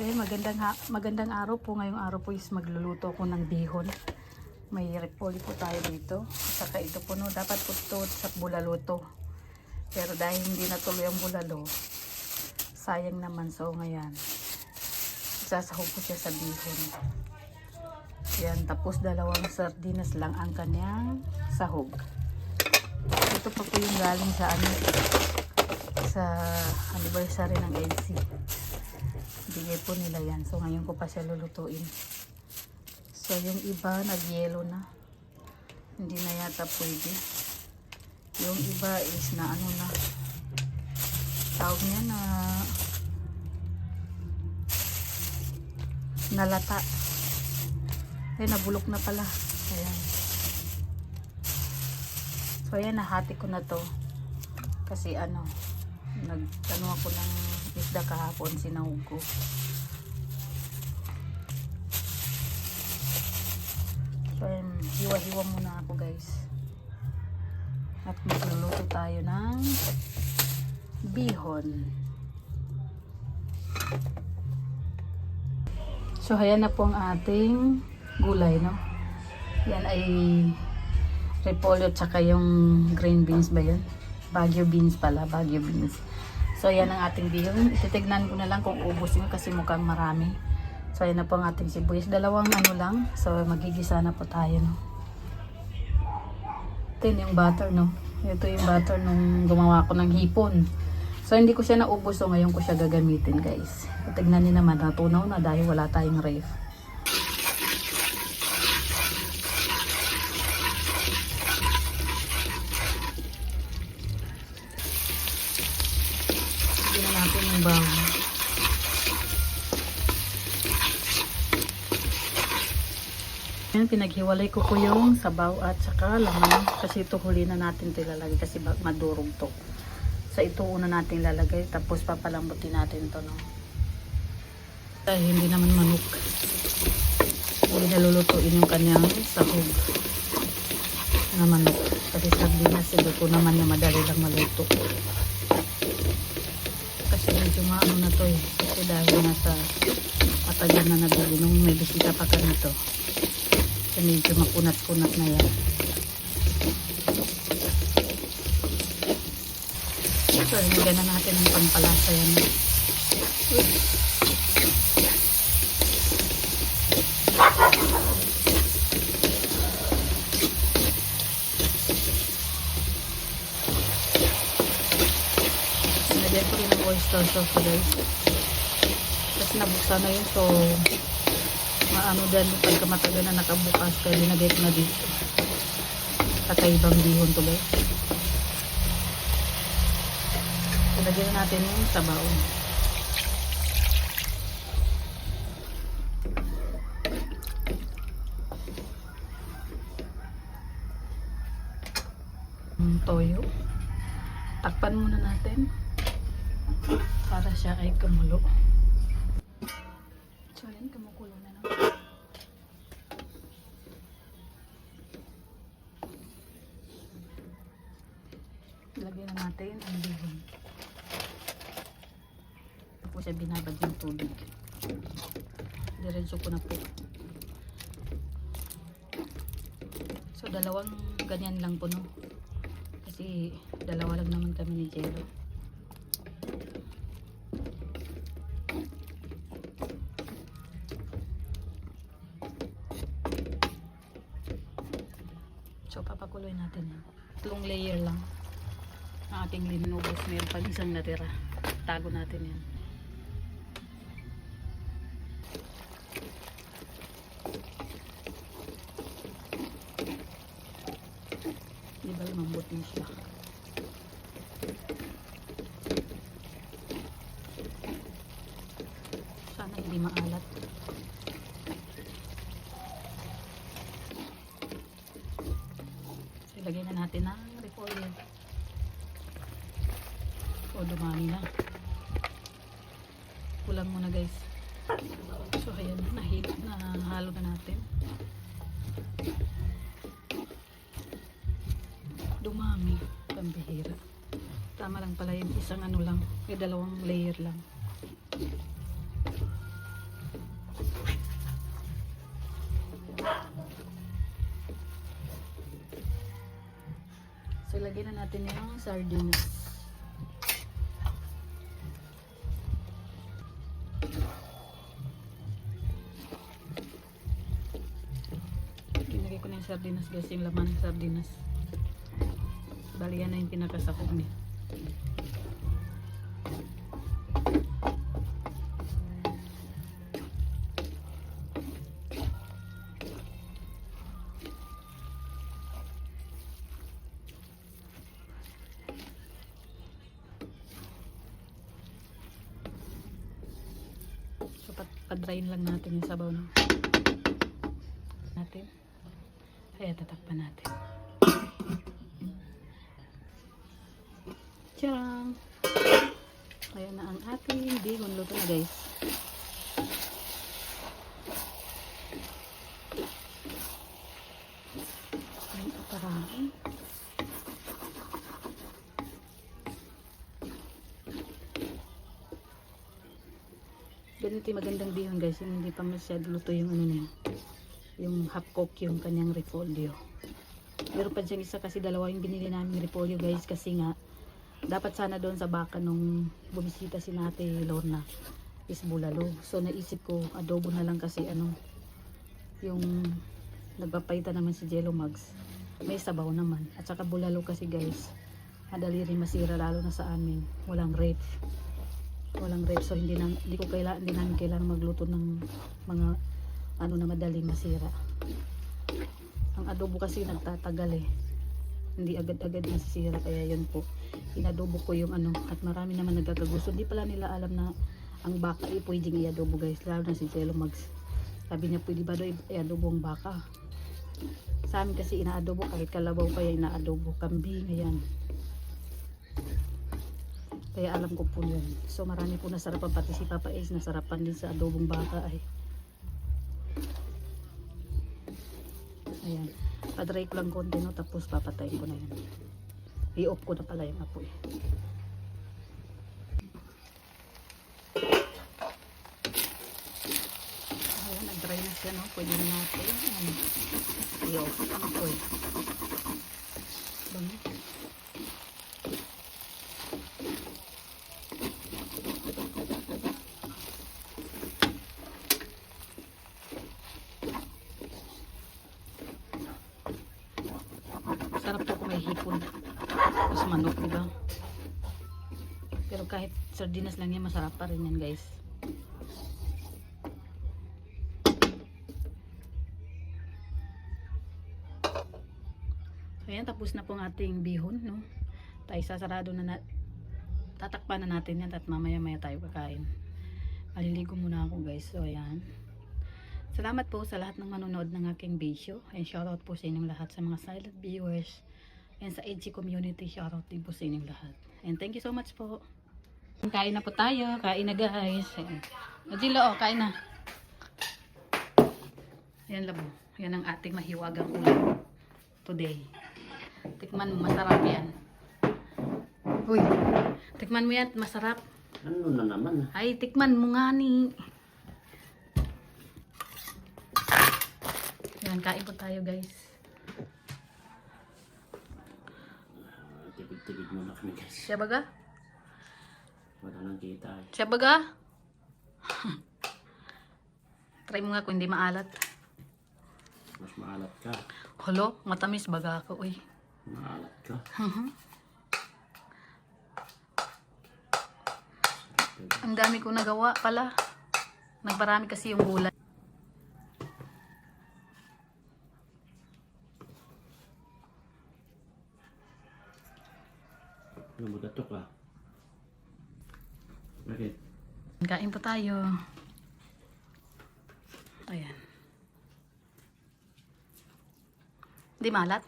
Okay, magandang araw po. Ngayong araw po is magluluto ko ng bihon. May repolyo po tayo dito. Saka ito po, no, dapat po ito sa bulalo to. Pero dahil hindi natuloy ang bulalo, sayang naman. So ngayon, sasahog ko siya sa bihon. Yan, tapos 2 sardinas lang ang kanyang sahog. Ito pa po yung galing sa sa anniversary ng LC. Bigay po nila yan. So ngayon ko pa siya lulutuin. So yung iba nag-yellow na. Hindi na yata pwede. Yung iba is na ano na. Tawag niya na nalata. Nabulok na pala. Ayan. So ayan, nahati ko na to. Kasi nagtano ako ng isda kahapon, sinahog ko. So ayan, hiwa-hiwa muna ako guys. At magluluto tayo ng bihon. So ayan na po ang ating gulay, no? Yan ay repolyo tsaka yung green beans ba yun? Baguio beans pala, Baguio beans. So yan ang ating bihon. Ititignan ko na lang kung ubos yun kasi mukhang marami. So yan na po ang ating sibuyas. 2 lang. So magigisa na po tayo, no? Ito yung butter, no? Ito yung butter nung gumawa ko ng hipon. So hindi ko siya naubos, so ngayon ko siya gagamitin guys. Tignan niyo naman, natunaw na dahil wala tayong ref. Tignan natin yung bawang. Yan, pinaghiwalay ko yung sabaw at saka laman. Kasi ito huli na natin ito ilalagay kasi madurog to. So ito una natin lalagay tapos papalambutin natin to, no? Dahil hindi naman manok. Hindi nalulutuin yung kanyang sahog na manok. Kasi sardinas, ito naman na madali lang maluto. Kasi medyo maano na to eh. Kasi dahil nasa matagal na nabili nung may bisita pa ka nito. Kasi medyo makunat-kunat na yan. So, hinggan na natin ang pampalasa yan. Nalagyan ko rin ang oyster sauce guys. Kasi nabuksan na yun. So, maano din pagka matagal na nakabukas kaya linagay ko na dito. Kakaibang bihon to guys. Lagyan natin yung sabaw. Toyo. Takpan muna natin para siya ay kumulo. So yan, kumukulo na naman. Lagyan na natin ang bihon. Tapos siya binabad yung tubig. Diretso ko na po. So 2 ganyan lang po, no? Kasi 2 lang naman kami ni Jello. So papakuloy natin yan. 3 layer lang ang ating linubos. Meron pang isang natira. Tago natin yan. Diba lumambot din siya. Sana hindi maalat. So ilagay na natin ang repolyo. O dumami na. Kulang muna guys. So ayan, nahalo na natin. Dumami, pambihira. Tama lang pala yung isang ano lang, may 2 layer lang. Lagyan na natin yung sardines. Pinagay ko na yung sardinas guys, yung laman ng sardinas. Bali yan na yung pinakasakog niya. So pa-drain lang natin yung sabaw no? Natin. Kaya tatakpan natin. Tiyarang! Kaya na ang ating bihon. Luto na guys. Ay, parang. Ganito yung magandang bihon guys. Yung hindi pa masyado luto yung ano niya. Yung half cook yung kanyang repolyo. Meron pa dyan isa kasi dalawa yung binili namin repolyo guys. Kasi nga dapat sana doon sa baka nung bumisita si Nate Lorna is bulalo. So naisip ko adobo na lang kasi ano yung nagpapaitan naman si Jello Mags. May sabaw naman. At saka bulalo kasi guys madali rin masira lalo na sa amin. Walang ref. So hindi namin kailangan magluto ng mga ano na madaling masira. Ang adobo kasi nagtatagal eh. Hindi agad-agad nasisira kaya yun po inadobo ko yung ano at marami naman nagkakagusto. Hindi pala nila alam na ang baka ay pwedeng i-adobo guys, lalo na si Jello Mags. Sabi niya pwede ba daw i-adobo ang baka. Sa amin kasi ina-adobo kahit kalabaw pa yan ina-adobo, kambing ayan. Kaya alam ko po yun. So marami po nasarapan, pati si Papa Ace nasarapan din sa adobong baka ay. Ayan. Pa-dry ko lang konti no, tapos papatayin ko na yan. I-off ko na pala yung apoy. Ayan, nag-dry na siya no. Pwede na natin. I-off ko ang apoy. Bango. Sarap to kung may hipon. Tapos manok, diba? Pero kahit sardinas lang yan, masarap pa rin yan, guys. So, ayan, tapos na po ang ating bihon, no? Tayo sasarado na tatakpan na natin yan at mamaya-maya tayo kakain. Maliligo muna ako, guys. So, ayan. Salamat po sa lahat ng manonood ng aking video. And shoutout po sa inyong lahat sa mga silent viewers. And sa EDG community, shoutout din po sa inyong lahat. And thank you so much po. Kain na po tayo. Kain na guys. Odilo, oh, kain na. Yan labo. Yan ang ating mahiwagang ulam today. Tikman mo, masarap yan. Uy, tikman mo yan, masarap. Ano na naman? Ay, tikman mo nga ni. Yan, kain po tayo guys. Tipid-tipid muna kami guys. Siya baga? Wala nang kita eh. Siya baga? Try mo nga kung hindi maalat. Mas maalat ka. Holo, matamis baga ako. Uy. Maalat ka. Ang dami kong nagawa pala. Nagparami kasi yung gulay. Ano magatok ka? Bakit? Kain po tayo. Ayan. Di malat?